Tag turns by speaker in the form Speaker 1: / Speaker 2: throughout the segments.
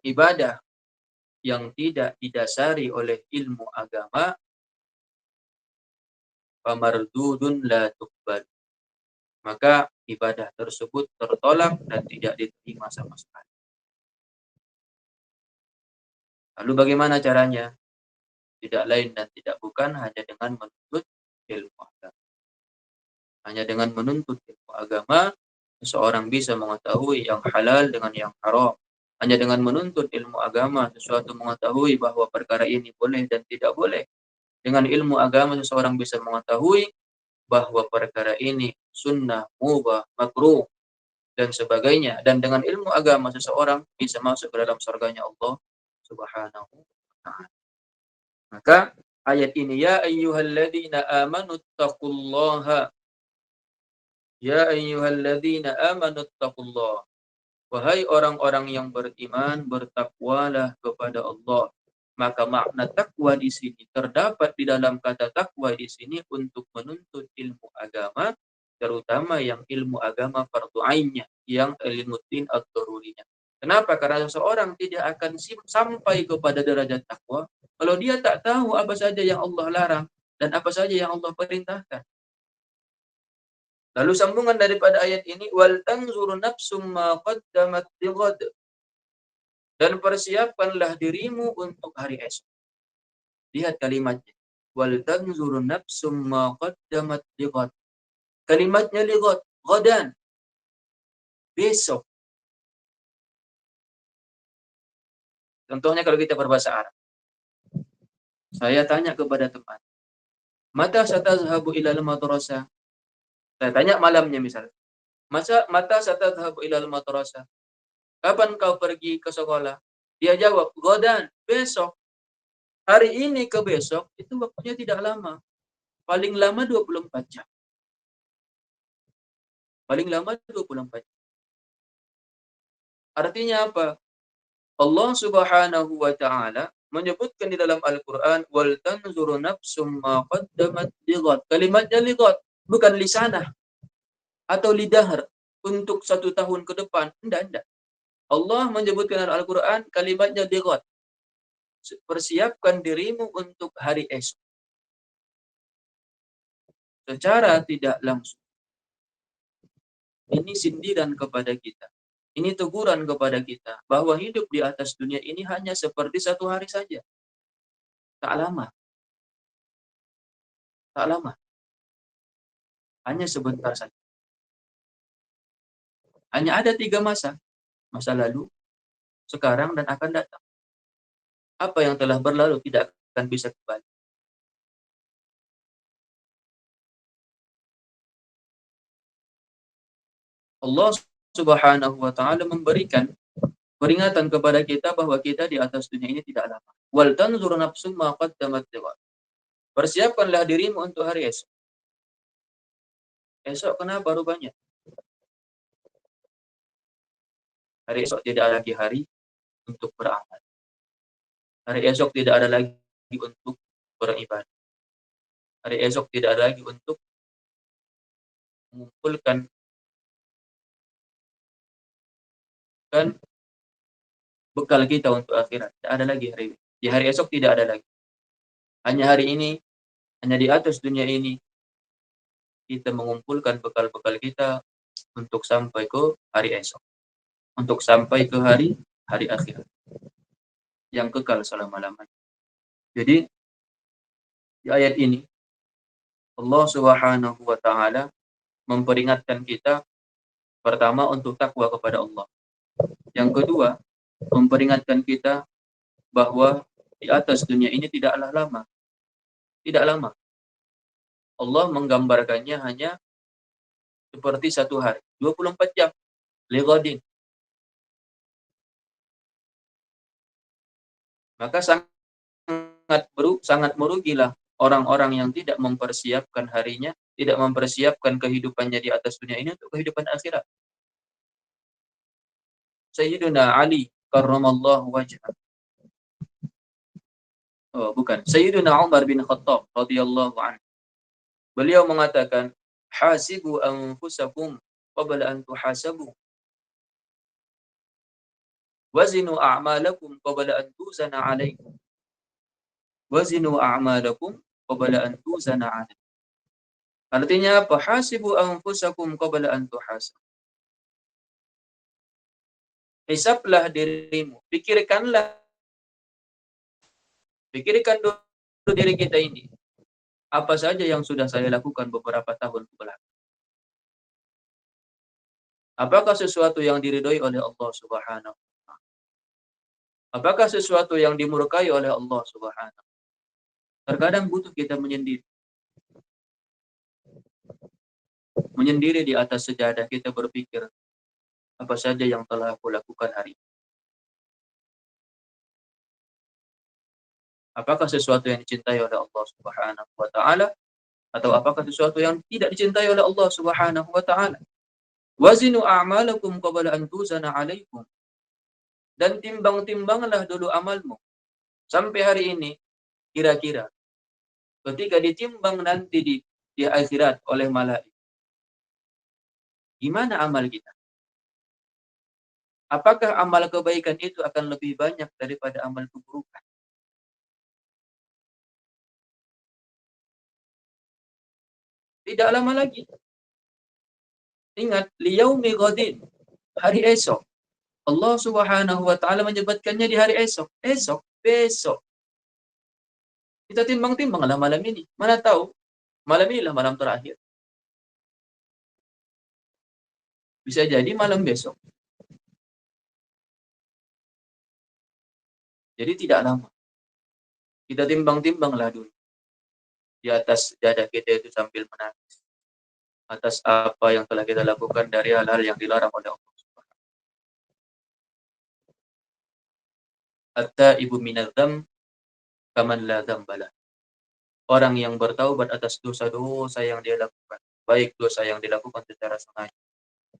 Speaker 1: ibadah yang tidak didasari oleh ilmu agama, famardudun la tuqbal, maka ibadah tersebut tertolak dan tidak diterima sama sekali. Lalu bagaimana caranya? Tidak lain dan tidak bukan hanya dengan menuntut ilmu agama. Hanya dengan menuntut ilmu agama, seseorang bisa mengetahui yang halal dengan yang haram. Hanya dengan menuntut ilmu agama, sesuatu mengetahui bahwa perkara ini boleh dan tidak boleh. Dengan ilmu agama, seseorang bisa mengetahui bahwa perkara ini sunnah, mubah, makruh, dan sebagainya. Dan dengan ilmu agama, seseorang bisa masuk ke dalam surganya Allah Subhanahu wa Ta'ala. Maka ayat ini, ya ayyuhalladzina amanu taqullaha, ya ayyuhalladzina amanu taqullah. Wahai orang-orang yang beriman, bertakwalah kepada Allah. Maka makna takwa di sini terdapat di dalam kata takwa di sini untuk menuntut ilmu agama, terutama yang ilmu agama fardu ainnya, yang ilmu din ad-darurinya. Kenapa? Karena seseorang tidak akan sampai kepada derajat takwa kalau dia tak tahu apa saja yang Allah larang dan apa saja yang Allah perintahkan. Lalu sambungan daripada ayat ini, wal tanzur nafsum ma qaddamat lighad, dan persiapkanlah dirimu untuk hari esok. Lihat kalimatnya. Wal tanzur nafsum ma qaddamat lighad. Kalimatnya lighad, ghadan, besok. Contohnya kalau kita berbahasa Arab. Saya tanya kepada teman, mata satazhabu ilal madrasah? Saya tanya malamnya misalnya. Mata satazhabu ilal madrasah? Kapan kau pergi ke sekolah? Dia jawab, ghadan, besok. Hari ini ke besok itu waktunya tidak lama. Paling lama 24 jam. Paling lama 24 jam. Artinya apa? Allah Subhanahu wa taala menyebutkan di dalam Al-Qur'an, wal tanzuru nafsum ma qaddamat lighad. Kalimatnya lighad, bukan lisanah atau lidahr untuk 1 tahun ke depan. Enggak. Allah menyebutkan dalam Al-Qur'an kalimatnya lighad. Persiapkan dirimu untuk hari esok. Secara tidak langsung. Ini sindiran kepada kita. Ini teguran kepada kita bahwa hidup di atas dunia ini hanya seperti 1 hari saja. Tak lama. Tak lama. Hanya sebentar saja. Hanya ada 3 masa. Masa lalu, sekarang, dan akan datang. Apa yang telah berlalu tidak akan bisa kembali. Allah Subhanahu wa taala memberikan peringatan kepada kita bahwa kita di atas dunia ini tidak lama. Wal tanzur nafsum ma qaddamat lighad. Persiapkanlah dirimu untuk hari esok. Esok kenapa rupanya? Hari esok tidak ada lagi hari untuk beramal. Hari esok tidak ada lagi untuk beribadah. Hari esok tidak ada lagi untuk mengumpulkan bekal kita untuk akhirat. Tidak ada lagi hari ini. Di hari esok tidak ada lagi. Hanya hari ini, hanya di atas dunia ini, kita mengumpulkan bekal-bekal kita untuk sampai ke hari esok. Untuk sampai ke hari akhirat. Yang kekal selama-lamanya. Jadi, di ayat ini, Allah Subhanahu wa ta'ala memperingatkan kita, pertama untuk takwa kepada Allah. Yang kedua, memperingatkan kita bahwa di atas dunia ini tidaklah lama. Tidak lama. Allah menggambarkannya hanya seperti 1 hari. 24 jam. Lighadin. Maka sangat merugilah orang-orang yang tidak mempersiapkan harinya, tidak mempersiapkan kehidupannya di atas dunia ini untuk kehidupan akhirat. Sayyiduna Ali karramallahu wajhah. Oh, bukan. Sayyiduna Umar bin Khattab radhiyallahu anhu. Beliau mengatakan, hasibu anfusakum qabla an tuhasabu. Wazinu a'malakum qabla an tuzana 'alaikum. Wazinu a'malakum qabla an tuzana 'alaikum. Artinya apa? Hasibu anfusakum qabla an tuhasabu. Hisablah dirimu. Pikirkan dulu diri kita ini. Apa saja yang sudah saya lakukan beberapa tahun kebelakang? Apakah sesuatu yang diridhoi oleh Allah Subhanahu wa taala? Apakah sesuatu yang dimurkai oleh Allah Subhanahu? Terkadang butuh kita menyendiri. Menyendiri di atas sejadah kita berpikir, apa saja yang telah aku lakukan hari ini? Apakah sesuatu yang dicintai oleh Allah Subhanahu wa taala atau apakah sesuatu yang tidak dicintai oleh Allah Subhanahu wa taala? Wazinu a'malakum qabla an tuzana 'alaikum. Dan timbang-timbanglah dulu amalmu sampai hari ini, kira-kira ketika ditimbang nanti di akhirat oleh malaikat, gimana amal kita? Apakah amal kebaikan itu akan lebih banyak daripada amal keburukan? Tidak lama lagi. Ingat, liyaumi ghadin, hari esok. Allah Subhanahu wa taala menyebutkannya di hari esok. Esok, besok. Kita timbang-timbanglah malam ini. Mana tahu malam inilah malam terakhir. Bisa jadi malam besok. Jadi tidak lama. Kita timbang-timbanglah dulu di atas dada kita itu sambil menangis atas apa yang telah kita lakukan dari hal-hal yang dilarang oleh Allah. Hatta ibu minadzam kaman la dzambala. Orang yang bertaubat atas dosa-dosa yang dia lakukan, baik dosa yang dilakukan secara sengaja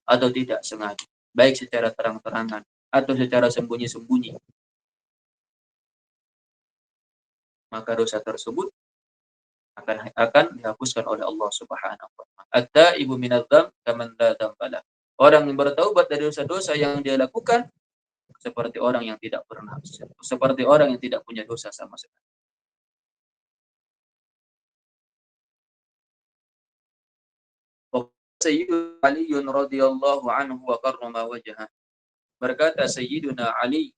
Speaker 1: atau tidak sengaja, baik secara terang-terangan atau secara sembunyi-sembunyi, maka dosa tersebut akan dihapuskan oleh Allah Subhanahu wa taala. At-taibu minadzam kaman la dzambala. Orang yang bertaubat dari dosa-dosa yang dia lakukan seperti orang yang tidak pernah, seperti orang yang tidak punya dosa sama sekali. Sayyidina Ali radhiyallahu anhu wa karrama wajhah. Berkata Sayyidina Ali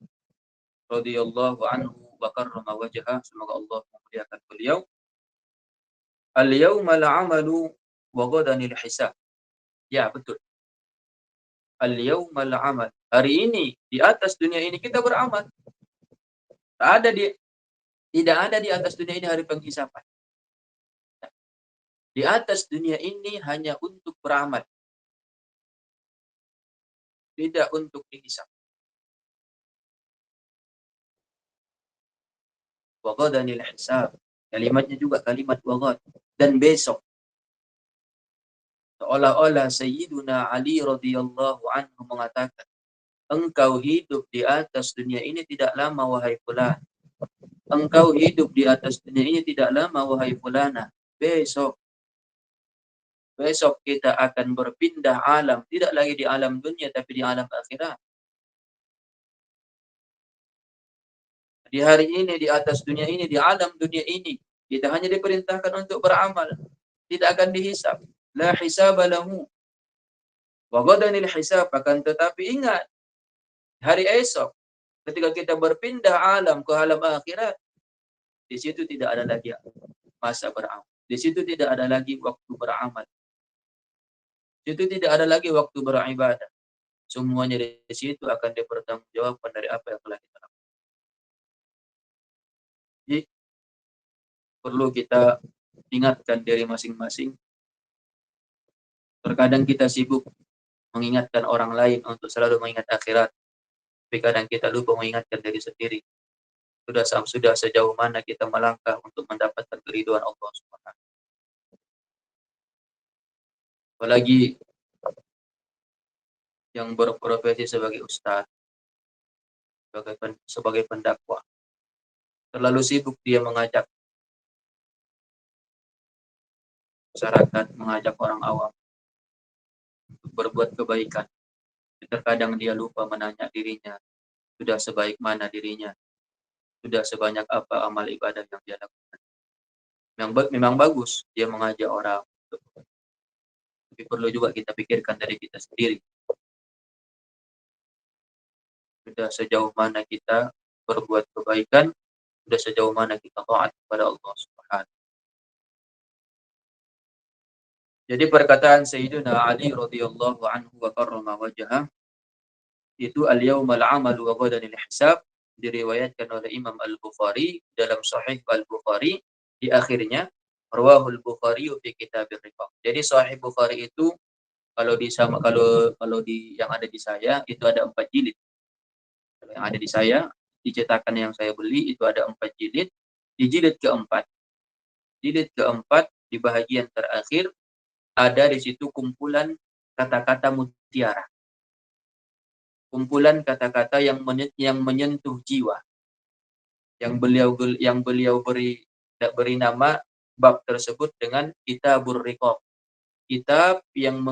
Speaker 1: radhiyallahu anhu wa karrama wajhah, semoga Allah memuliakan beliau. Al-yawma al-'amalu wa ghadan al-hisab. Ya, betul. Al-yawma al-'amal. Hari ini di atas dunia ini kita beramal. Tak ada di Tidak ada di atas dunia ini hari penghisapan. Di atas dunia ini hanya untuk beramal, tidak untuk dihisab. Wa ghadanil hisab. Kalimatnya juga kalimat wa. Dan besok, seolah-olah Sayyiduna Ali radhiyallahu anhu mengatakan, engkau hidup di atas dunia ini tidak lama wahai fulan. Engkau hidup di atas dunia ini tidak lama wahai fulana. Besok Besok kita akan berpindah alam, tidak lagi di alam dunia tapi di alam akhirat. Di hari ini, di atas dunia ini, di alam dunia ini, kita hanya diperintahkan untuk beramal, tidak akan dihisab. La hisaba lahu. Wa ghadanil hisab, akan tetapi ingat, hari esok ketika kita berpindah alam ke alam akhirat, di situ tidak ada lagi masa beramal. Di situ tidak ada lagi waktu beramal. Di situ tidak ada lagi waktu beribadah. Semuanya di situ akan dipertanggungjawabkan dari apa yang telah kita lakukan. Jadi perlu kita ingatkan diri masing-masing. Terkadang kita sibuk mengingatkan orang lain untuk selalu mengingat akhirat, tapi kadang kita lupa mengingatkan diri sendiri. Sudah sejauh mana kita melangkah untuk mendapatkan keridhaan Allah Subhanahu. Apalagi yang berprofesi sebagai ustaz, sebagai pendakwah, terlalu sibuk dia mengajak masyarakat, mengajak orang awam untuk berbuat kebaikan. Terkadang dia lupa menanya dirinya, sudah sebaik mana dirinya, sudah sebanyak apa amal ibadah yang dia lakukan. Memang bagus dia mengajak orang, tapi perlu juga kita pikirkan dari kita sendiri. Sudah sejauh mana kita berbuat kebaikan, sudah sejauh mana kita taat kepada Allah Subhanahu. Jadi perkataan Sayyidina Ali radhiyallahu anhu wa karrama wajhah itu al-yawmal 'amalu wa ghadan al-hisab, diriwayatkan oleh Imam Al-Bukhari dalam Sahih Al-Bukhari, di akhirnya rawahul Bukhari fi kitabir riqaq. Jadi Sahih Bukhari itu kalau di yang ada di saya itu ada 4 jilid. Kalau yang ada di saya, dicetakan yang saya beli itu ada 4 jilid. Di jilid keempat di bahagian terakhir ada di situ kumpulan kata-kata mutiara. Kumpulan kata-kata yang menyentuh jiwa. Yang beliau beri nama bab tersebut dengan Kitabur Riqaq. Kitab yang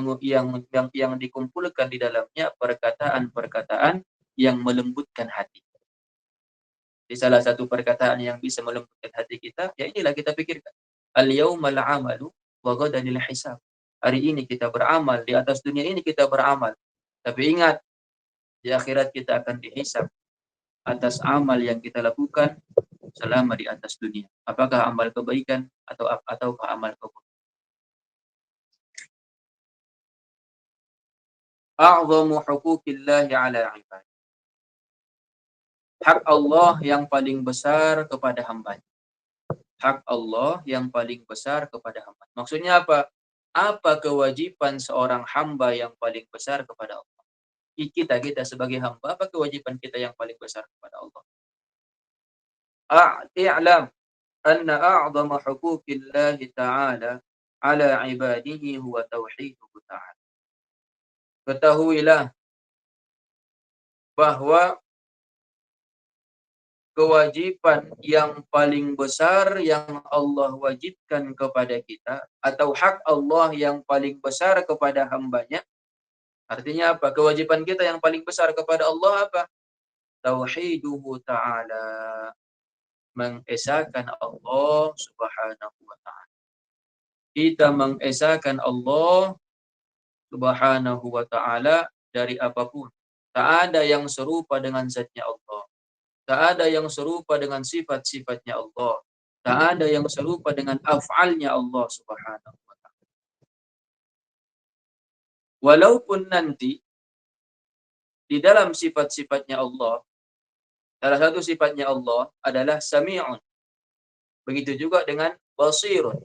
Speaker 1: dikumpulkan di dalamnya perkataan-perkataan yang melembutkan hati. Di salah satu perkataan yang bisa melembutkan hati kita, ya inilah kita pikirkan. Al-yawmal 'amalu wa ghadanil hisab. Hari ini kita beramal, di atas dunia ini kita beramal. Tapi ingat, di akhirat kita akan dihisab atas amal yang kita lakukan selama di atas dunia. Apakah amal kebaikan ataukah amal keburukan? A'zamu huquqillahi 'ala 'ibad. Hak Allah yang paling besar kepada hamba-Nya. Hak Allah yang paling besar kepada hamba. Maksudnya apa? Apa kewajiban seorang hamba yang paling besar kepada Allah? Kita sebagai hamba, apa kewajiban kita yang paling besar kepada Allah? I'lam anna a'zama huquqillahi ta'ala 'ala 'ibadihi huwa tauhiduhu ta'ala. Ketahuilah bahwa kewajiban yang paling besar yang Allah wajibkan kepada kita, atau hak Allah yang paling besar kepada hambanya, artinya apa? Kewajiban kita yang paling besar kepada Allah apa? Tauhiduhu ta'ala. Mengesahkan Allah subhanahu wa ta'ala. Kita mengesahkan Allah subhanahu wa ta'ala dari apapun. Tak ada yang serupa dengan zatnya Allah. Tak ada yang serupa dengan sifat-sifatnya Allah. Tak ada yang serupa dengan af'alnya Allah subhanahu wa ta'ala. Walaupun nanti di dalam sifat-sifatnya Allah, salah satu sifatnya Allah adalah sami'un. Begitu juga dengan basirun.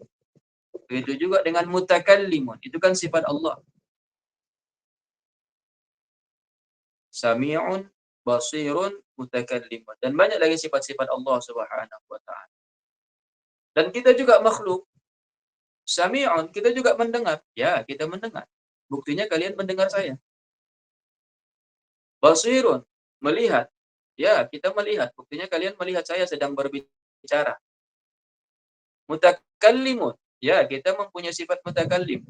Speaker 1: Begitu juga dengan mutakallimun. Itu kan sifat Allah. Sami'un, basirun, mutakallimun. Dan banyak lagi sifat-sifat Allah subhanahu wa ta'ala. Dan kita juga makhluk. Sami'un, kita juga mendengar. Ya, kita mendengar. Buktinya kalian mendengar saya. Basirun, melihat. Ya, kita melihat. Buktinya kalian melihat saya sedang berbicara. Mutakallimun. Ya, kita mempunyai sifat mutakallim.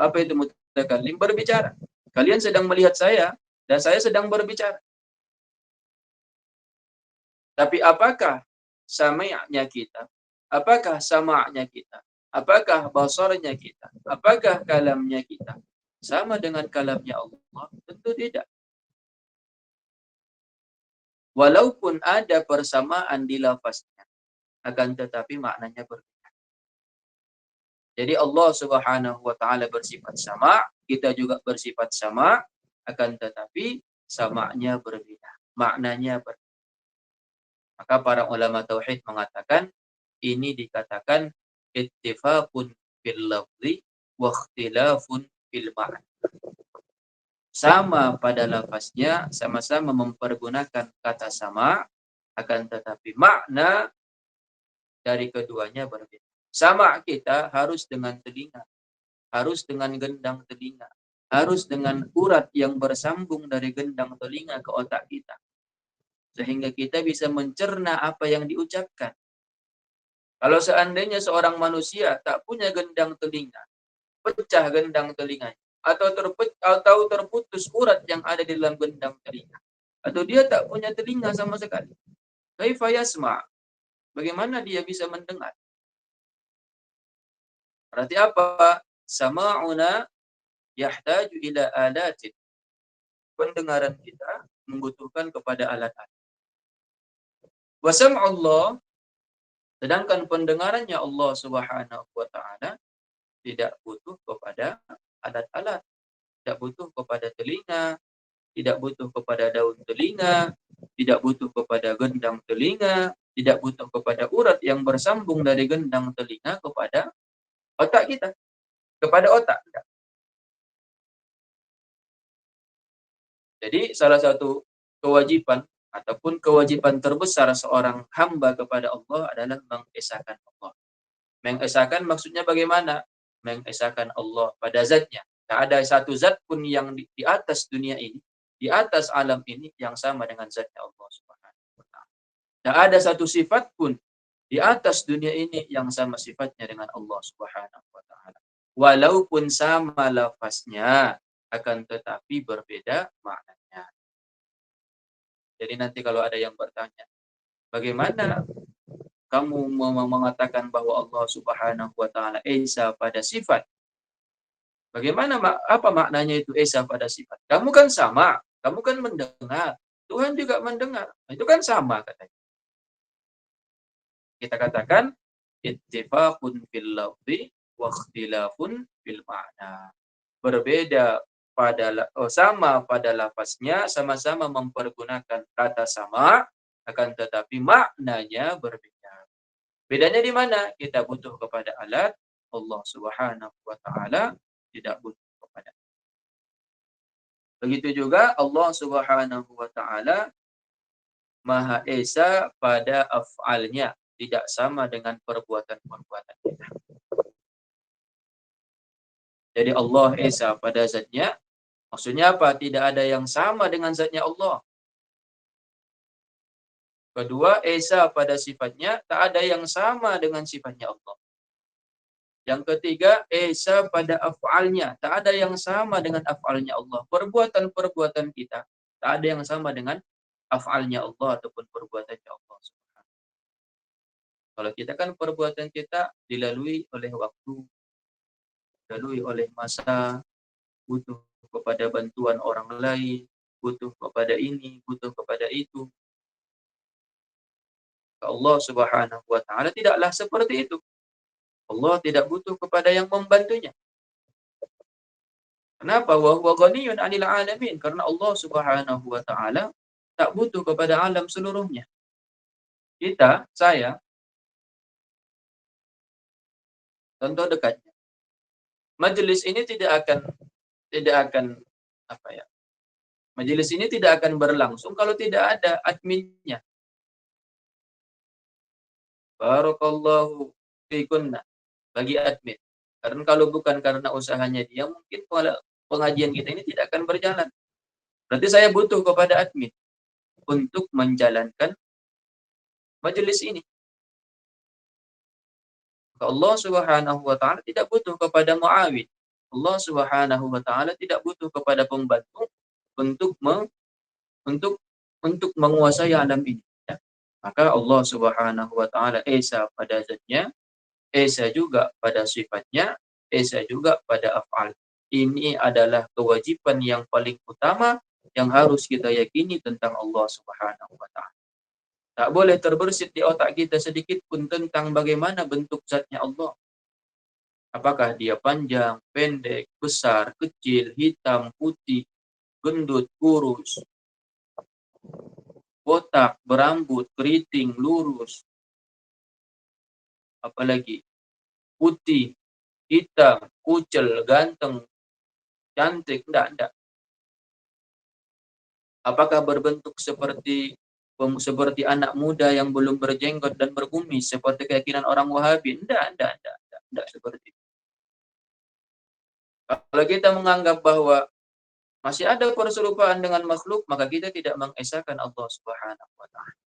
Speaker 1: Apa itu mutakallim? Berbicara. Kalian sedang melihat saya dan saya sedang berbicara. Tapi apakah sami'nya kita? Apakah sama'nya kita? Apakah basarnya kita? Apakah kalamnya kita sama dengan kalamnya Allah? Tentu tidak. Walaupun ada persamaan di lafaznya, akan tetapi maknanya berbeda. Jadi Allah Subhanahu wa taala bersifat sama, kita juga bersifat sama, akan tetapi samanya berbeda, maknanya berbeda. Maka para ulama tauhid mengatakan ini dikatakan ittifaqun fil lafzi wa ikhtilafun fil ma'na. Sama pada lafaznya, sama-sama mempergunakan kata sama, akan tetapi makna dari keduanya berbeda. Sama kita harus dengan telinga, harus dengan gendang telinga, harus dengan urat yang bersambung dari gendang telinga ke otak kita. Sehingga kita bisa mencerna apa yang diucapkan. Kalau seandainya seorang manusia tak punya gendang telinga, pecah gendang telinganya, atau terputus urat yang ada di dalam gendang telinga, atau dia tak punya telinga sama sekali. Kaifa yasma'? Bagaimana dia bisa mendengar? Berarti apa? Sama'una yahtaju ila alatin. Pendengaran kita membutuhkan kepada alat-alat. Wa sam'ullah, sedangkan pendengarannya Allah Subhanahu wa taala tidak butuh kepada alat-alat, tidak butuh kepada telinga, tidak butuh kepada daun telinga, tidak butuh kepada gendang telinga, tidak butuh kepada urat yang bersambung dari gendang telinga kepada otak kita, kepada otak. Jadi salah satu kewajiban ataupun kewajiban terbesar seorang hamba kepada Allah adalah mengesahkan Allah. Mengesahkan maksudnya bagaimana? Mengesahkan Allah pada zatnya. Tak ada satu zat pun yang di atas dunia ini, di atas alam ini yang sama dengan zatnya Allah Subhanahu wa taala. Tak ada satu sifat pun di atas dunia ini yang sama sifatnya dengan Allah Subhanahu wa taala. Walaupun sama lafaznya, akan tetapi berbeda maknanya. Jadi nanti kalau ada yang bertanya, bagaimana kamu mengatakan bahwa Allah Subhanahu wa taala esa pada sifat? Bagaimana apa maknanya itu esa pada sifat? Kamu kan sama, kamu kan mendengar, Tuhan juga mendengar. Itu kan sama katanya. Kita katakan ittifaqun fil lafzi wa ikhtilafun fil ma'na. Berbeda pada sama pada lafaznya, sama-sama mempergunakan kata sama, akan tetapi maknanya berbeda. Bedanya di mana? Kita butuh kepada alat, Allah Subhanahu wa taala tidak butuh kepada. Begitu juga Allah Subhanahu wa taala Maha Esa pada af'alnya, tidak sama dengan perbuatan-perbuatan kita. Jadi Allah Esa pada zatnya, maksudnya apa? Tidak ada yang sama dengan zatnya Allah. Kedua, Esa pada sifatnya, tak ada yang sama dengan sifatnya Allah. Yang ketiga, Esa pada af'alnya, tak ada yang sama dengan af'alnya Allah. Perbuatan-perbuatan kita, tak ada yang sama dengan af'alnya Allah ataupun perbuatannya Allah. Kalau kita kan perbuatan kita dilalui oleh waktu, dilalui oleh masa, butuh kepada bantuan orang lain, butuh kepada ini, butuh kepada itu. Allah Subhanahu wa taala tidaklah seperti itu. Allah tidak butuh kepada yang membantunya. Kenapa? Wa huwa ghaniyun 'anil 'alamin. Karena Allah Subhanahu wa taala tak butuh kepada alam seluruhnya. Kita, saya, contoh dekatnya. Majelis ini tidak akan apa ya? Majelis ini tidak akan berlangsung kalau tidak ada adminnya. Barakallahu fikunna, bagi admin. Karena kalau bukan karena usahanya dia, mungkin pengajian kita ini tidak akan berjalan. Berarti saya butuh kepada admin untuk menjalankan majelis ini. Allah Subhanahu wa taala tidak butuh kepada muawin. Allah Subhanahu wa taala tidak butuh kepada pembantu untuk untuk untuk menguasai alam ini. Ya. Maka Allah Subhanahu wa taala esa pada zatnya, esa juga pada sifatnya, esa juga pada af'al. Ini adalah kewajiban yang paling utama yang harus kita yakini tentang Allah Subhanahu wa taala. Tak boleh terbersit di otak kita sedikit pun tentang bagaimana bentuk zatnya Allah. Apakah dia panjang, pendek, besar, kecil, hitam, putih, gendut, kurus, botak, berambut, keriting, lurus, apalagi putih, hitam, kucel, ganteng, cantik, enggak. Apakah berbentuk seperti anak muda yang belum berjenggot dan berkumis seperti keyakinan orang Wahabi? Enggak seperti itu. Kalau kita menganggap bahwa masih ada perserupaan dengan makhluk, maka kita tidak mengesahkan Allah Subhanahu wa taala.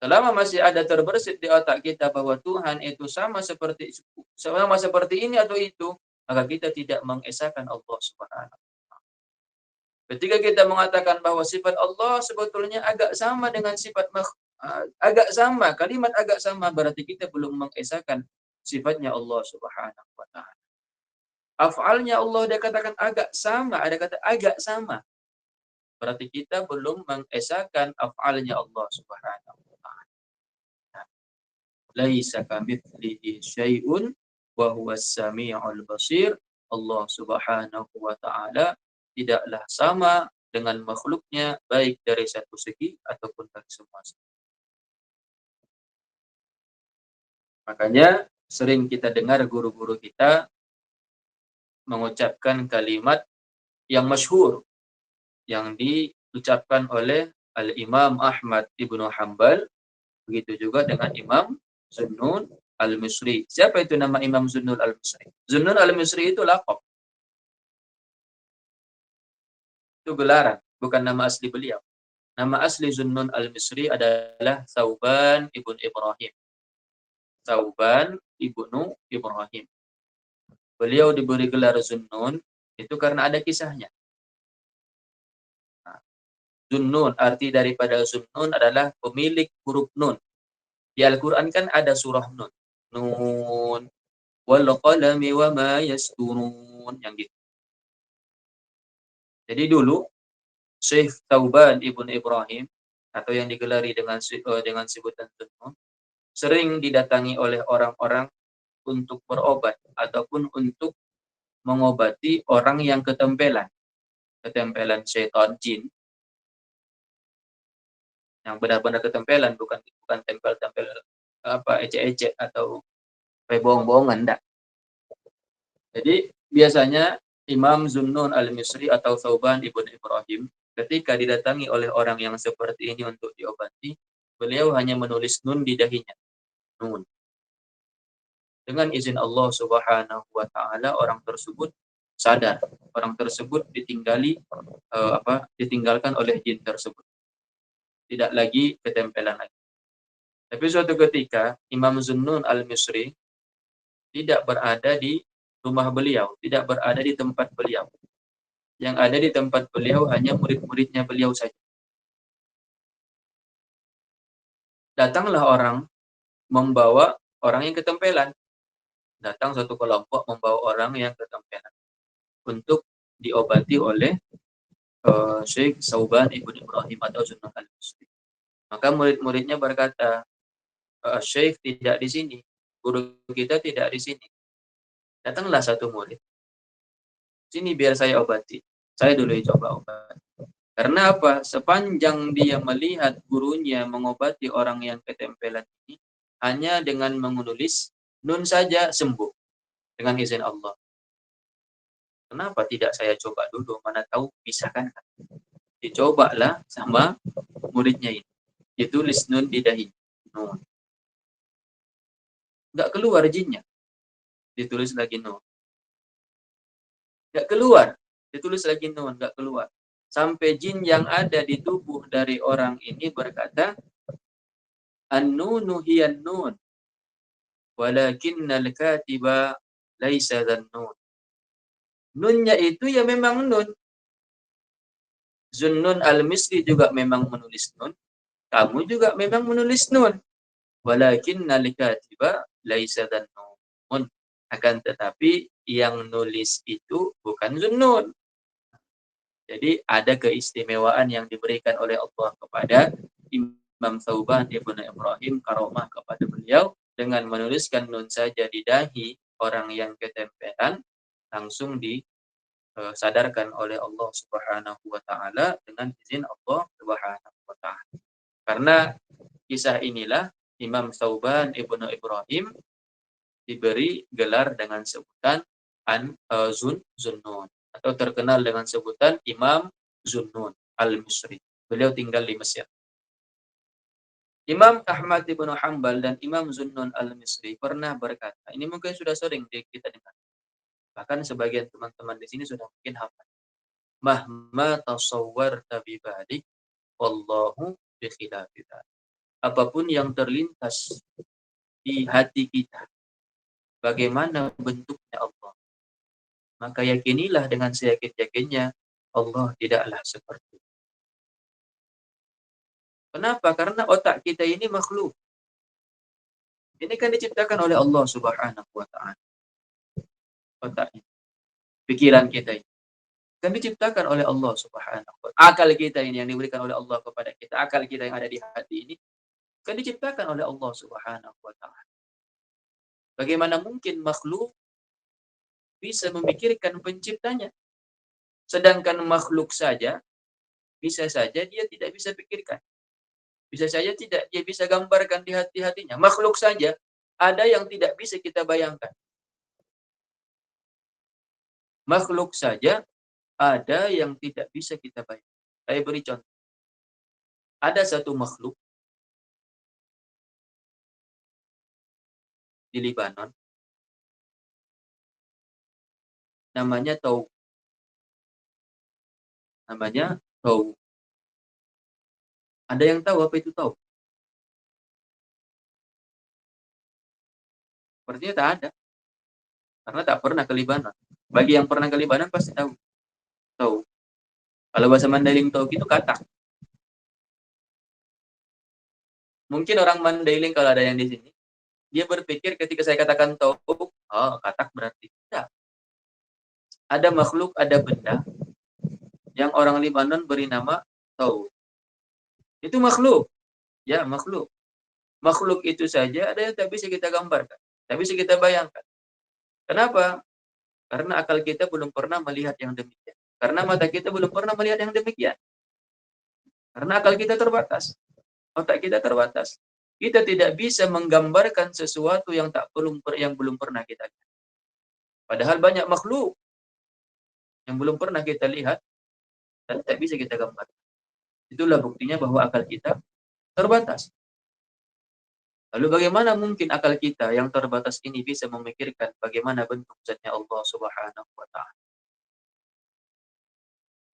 Speaker 1: Selama masih ada terbersit di otak kita bahwa Tuhan itu sama seperti ini atau itu, maka kita tidak mengesahkan Allah Subhanahu. Ketika kita mengatakan bahwa sifat Allah sebetulnya agak sama dengan agak sama, kalimat agak sama berarti kita belum mengesahkan sifatnya Allah Subhanahu wa taala. Af'alnya Allah dia katakan agak sama, ada kata agak sama. Berarti kita belum mengesahkan af'alnya Allah Subhanahu wa taala. Laisa kamitslihi syai'un wa huwas samiul basir. Allah Subhanahu wa taala tidaklah sama dengan makhluknya baik dari satu segi ataupun dari semua segi. Makanya sering kita dengar guru-guru kita mengucapkan kalimat yang masyhur yang diucapkan oleh Al-Imam Ahmad Ibnu Hanbal, begitu juga dengan Imam Zunnun Al-Misri. Siapa itu nama Imam Zunnun Al-Misri? Zunnun Al-Misri itu laqab, itu gelaran, bukan nama asli beliau. Nama asli Zunnun Al-Misri adalah Sauban ibn Ibrahim. Sauban ibnu Ibrahim. Beliau diberi gelar Zunnun itu karena ada kisahnya. Nah, Zunnun, arti daripada Zunnun adalah pemilik huruf Nun. Di Al-Quran kan ada surah Nun. Nun, wal qalami wa ma yasturun, yang gitu. Jadi dulu Syekh Tauban ibn Ibrahim atau yang digelari dengan sebutan Zunnun sering didatangi oleh orang-orang untuk berobat ataupun untuk mengobati orang yang ketempelan syaitan jin, yang benar-benar ketempelan, bukan bukan tempel-tempel apa ecek-ecek atau bohong-bohongan, enggak. Jadi biasanya Imam Zunnun Al-Misri atau Thauban ibn Ibrahim ketika didatangi oleh orang yang seperti ini untuk diobati, beliau hanya menulis nun di dahinya, nun. Dengan izin Allah Subhanahu wa taala orang tersebut sadar, orang tersebut ditinggalkan oleh jin tersebut. Tidak lagi ketempelan lagi. Tapi suatu ketika Imam Zunnun Al-Misri tidak berada di rumah beliau, tidak berada di tempat beliau. Yang ada di tempat beliau hanya murid-muridnya beliau saja. Datanglah orang membawa orang yang ketempelan. Datang satu kelompok membawa orang yang ketempelan untuk diobati oleh Syekh Sauban ibn Ibrahim atau Zunnun Al-Misri. Maka murid-muridnya berkata, Syekh tidak di sini, guru kita tidak di sini. Datanglah satu murid, sini biar saya obati. Saya dulu coba obat. Karena apa? Sepanjang dia melihat gurunya mengobati orang yang ketempelan ini, hanya dengan menulis nun saja sembuh dengan izin Allah. Kenapa tidak saya coba dulu? Mana tahu bisa kan? Dicobalah sama muridnya ini. Ditulis nun di dahi. Nun. Nggak keluar jinnya. Ditulis lagi nun. Nggak keluar. Ditulis lagi nun. Nggak keluar. Sampai jin yang ada di tubuh dari orang ini berkata, An-nunu hiyan nun. Walakinnal katiba laisa dzan-nun. Nunnya itu ya memang nun. Zunnun Al-Misri juga memang menulis nun. Kamu juga memang menulis nun. Walakinnal katiba laisa dzan-nun. Akan tetapi yang nulis itu bukan Zunnun. Jadi ada keistimewaan yang diberikan oleh Allah kepada Imam Thauban ibn Ibrahim, karomah kepada beliau, dengan menuliskan nun saja di dahi orang yang ketempelan, langsung disadarkan oleh Allah Subhanahu wa taala dengan izin Allah Subhanahu wa taala. Karena kisah inilah Imam Thauban ibn Ibrahim diberi gelar dengan sebutan Zunnun atau terkenal dengan sebutan Imam Zunnun Al-Misri. Beliau tinggal di Mesir. Imam Ahmad ibn Hanbal dan Imam Zunnun Al-Misri pernah berkata, ini mungkin sudah sering kita dengar. Bahkan sebagian teman-teman di sini sudah mungkin hafal. Mahma tasawwarta bi balik wallahu bi khilafita. Apapun yang terlintas di hati kita, bagaimana bentuknya Allah, maka yakinilah dengan seyakin-yakinnya Allah tidaklah seperti itu. Kenapa? Karena otak kita ini makhluk. Ini kan diciptakan oleh Allah Subhanahu wa taala. Otak ini, pikiran kita ini kan diciptakan oleh Allah Subhanahu wa taala. Akal kita ini yang diberikan oleh Allah kepada kita, akal kita yang ada di hati ini kan diciptakan oleh Allah Subhanahu wa taala. Bagaimana mungkin makhluk bisa memikirkan penciptanya? Sedangkan makhluk saja bisa saja dia tidak bisa pikirkan. Bisa saja tidak dia bisa gambarkan di hati-hatinya. Makhluk saja ada yang tidak bisa kita bayangkan. Makhluk saja ada yang tidak bisa kita bayangkan. Saya beri contoh. Ada satu makhluk di Libanon namanya Tau. Namanya Tau. Ada yang tahu apa itu Tau? Sepertinya tak ada. Karena tak pernah ke Libanon. Bagi yang pernah ke Libanon pasti tahu. Tau. Kalau bahasa Mandailing Tau itu katak. Mungkin orang Mandailing kalau ada yang di sini, dia berpikir ketika saya katakan Tau, oh katak berarti. Tidak. Ada makhluk, ada benda yang orang Libanon beri nama Tau. Itu makhluk. Ya, makhluk. Makhluk itu saja ada yang tak bisa kita gambarkan. Tak bisa kita bayangkan. Kenapa? Karena akal kita belum pernah melihat yang demikian. Karena mata kita belum pernah melihat yang demikian. Karena akal kita terbatas. Otak kita terbatas. Kita tidak bisa menggambarkan sesuatu yang belum pernah kita lihat. Padahal banyak makhluk yang belum pernah kita lihat dan tak bisa kita gambarkan. Itulah buktinya bahwa akal kita terbatas. Lalu bagaimana mungkin akal kita yang terbatas ini bisa memikirkan bagaimana bentuk zatnya Allah Subhanahu wa taala?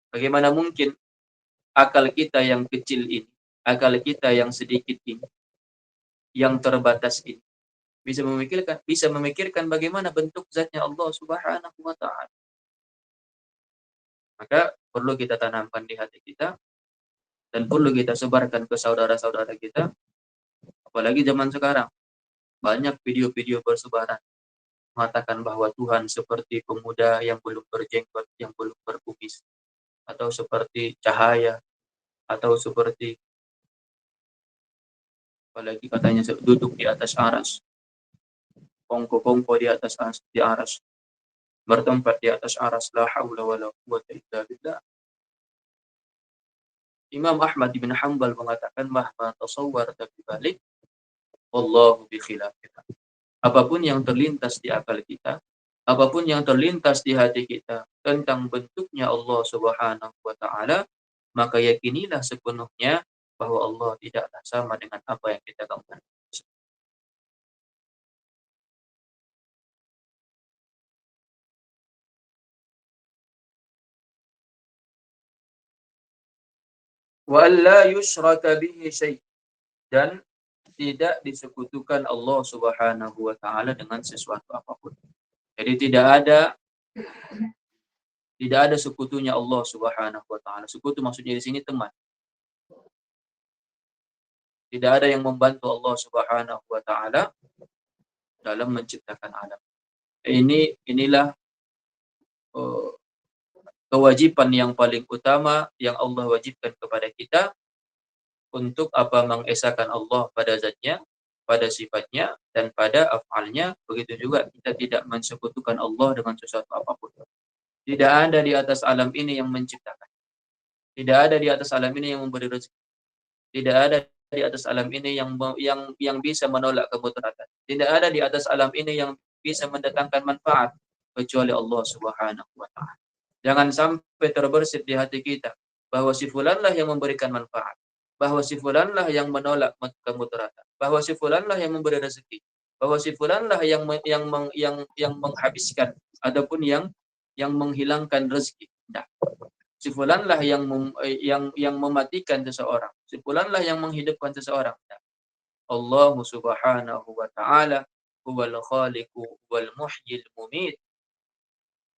Speaker 1: Bagaimana mungkin akal kita yang kecil ini, akal kita yang sedikit ini, yang terbatas ini bisa memikirkan bagaimana bentuk zatnya Allah Subhanahu wa taala? Maka perlu kita tanamkan di hati kita dan perlu kita sebarkan ke saudara-saudara kita, apalagi zaman sekarang. Banyak video-video bersebaran mengatakan bahwa Tuhan seperti pemuda yang belum berjenggot, yang belum berkumis, atau seperti cahaya, atau seperti apalagi katanya duduk di atas aras, kongko-kongko di aras, bertempat di atas aras, la haula wala quwwata illa billah. Imam Ahmad bin Hanbal mengatakan mahma tasawwarta bi balik wallahu bi khilafika. Apapun yang terlintas di akal kita, apapun yang terlintas di hati kita tentang bentuknya Allah Subhanahu wa taala, maka yakinilah sepenuhnya bahwa Allah tidaklah sama dengan apa yang kita gambarkan. Wa alla yushraka bihi syai', dan tidak disekutukan Allah Subhanahu wa taala dengan sesuatu apapun. Jadi tidak ada sekutunya Allah Subhanahu wa taala. Sekutu maksudnya di sini teman. Tidak ada yang membantu Allah Subhanahu wa taala dalam menciptakan alam. Inilah uh, kewajiban yang paling utama yang Allah wajibkan kepada kita untuk mengesahkan Allah pada zatnya, pada sifatnya, dan pada af'alnya. Begitu juga kita tidak mensekutukan Allah dengan sesuatu apapun. Tidak ada di atas alam ini yang menciptakan. Tidak ada di atas alam ini yang memberi rezeki. Tidak ada di atas alam ini yang bisa menolak kemudaratan. Tidak ada di atas alam ini yang bisa mendatangkan manfaat kecuali Allah Subhanahu wa taala. Jangan sampai terbersit di hati kita bahwa si fulanlah yang memberikan manfaat, bahwa si fulanlah yang menolak kemudaratan, bahwa si fulanlah yang memberi rezeki, bahwa si fulanlah yang menghabiskan ataupun yang menghilangkan rezeki. Nah, si fulanlah yang mematikan seseorang, si fulanlah yang menghidupkan seseorang. Nah, Allah Subhanahu wa taala huwal khaliqu wal muhyil mumit.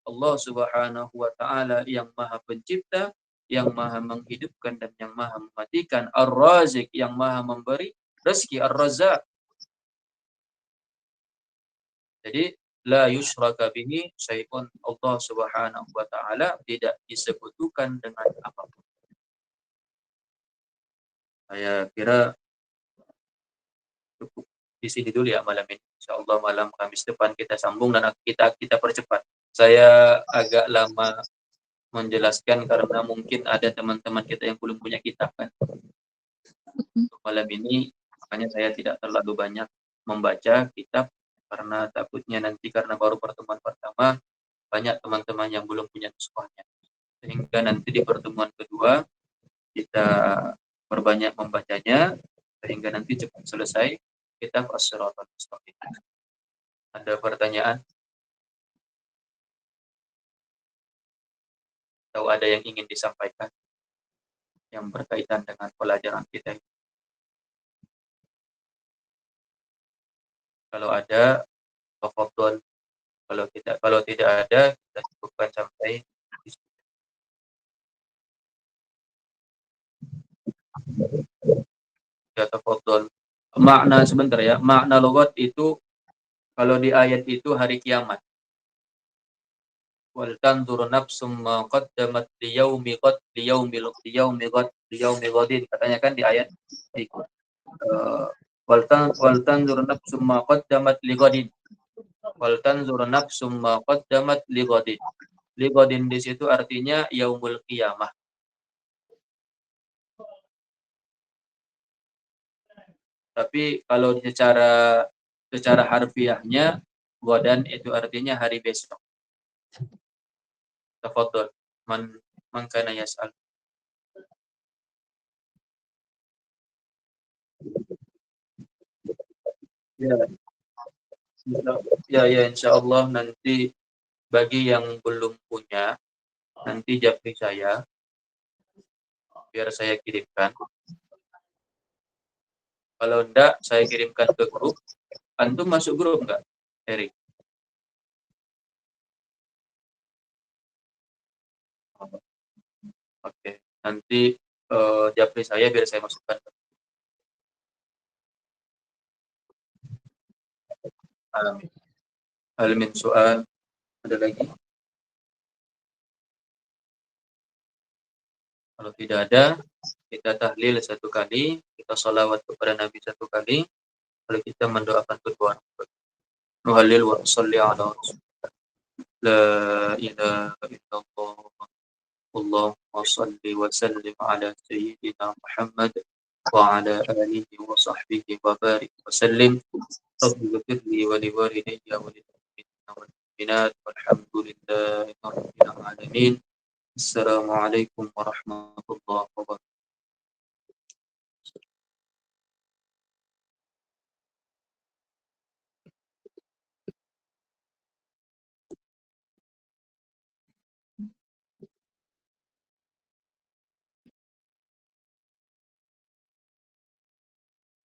Speaker 1: Allah Subhanahu wa taala yang Maha Pencipta, yang Maha menghidupkan dan yang Maha mematikan, Ar-Razik yang Maha memberi rezeki, Ar-Razzaq. Jadi la yusyraka bihi syai'un, Allah Subhanahu wa taala tidak disekutukan dengan apapun. Saya kira cukup di sini dulu ya malam ini. Insyaallah malam Kamis depan kita sambung dan kita percepat. Saya agak lama menjelaskan karena mungkin ada teman-teman kita yang belum punya kitab kan untuk malam ini, makanya saya tidak terlalu banyak membaca kitab karena takutnya nanti karena baru pertemuan pertama banyak teman-teman yang belum punya nuskahnya, sehingga nanti di pertemuan kedua kita perbanyak membacanya sehingga nanti cepat selesai kitab As-Siratal Mustaqim. Ada pertanyaan atau ada yang ingin disampaikan yang berkaitan dengan pelajaran kita? Kalau ada, tafadhol. Kalau tidak ada, kita cukupkan sampai di sini. Ya, tafadhol. Makna sebentar ya. Makna logat itu kalau di ayat itu hari kiamat. Wal tanzur nafsum ma qaddamat liyaumi qad liyaumi qad liyaumi qadin, katanya kan di ayat itu. Wal tanzur nafsum ma qaddamat liqadin. Wal tanzur nafsum ma qaddamat liqadin. Liqadin di situ artinya yaumul qiyamah. Tapi kalau secara harfiahnya godan itu artinya hari besok. Tafadhol. Man man kana yas'al. Ya, ya insyaallah nanti bagi yang belum punya nanti japri saya biar saya kirimkan. Kalau enggak saya kirimkan ke grup. Antum masuk grup enggak, Erik? Oke. Nanti japri saya biar saya masukkan. Amin. Alamin soal. Ada lagi? Kalau tidak ada, kita tahlil satu kali, kita salawat kepada Nabi satu kali, lalu kita mendoakan kedua orang tua. Nuhalil wa salli ala Rasul. La ilaha illallah. Allahumma salli wa sallim ala Sayyidina Muhammad wa ala alihi wa sahbihi wa barik wa sallim. Rabbi ghfir li wa li walidayya wa lil mu'minina wal mu'minat walhamdulillahi rabbil alamin. Assalamualaikum warahmatullahi wabarakatuh.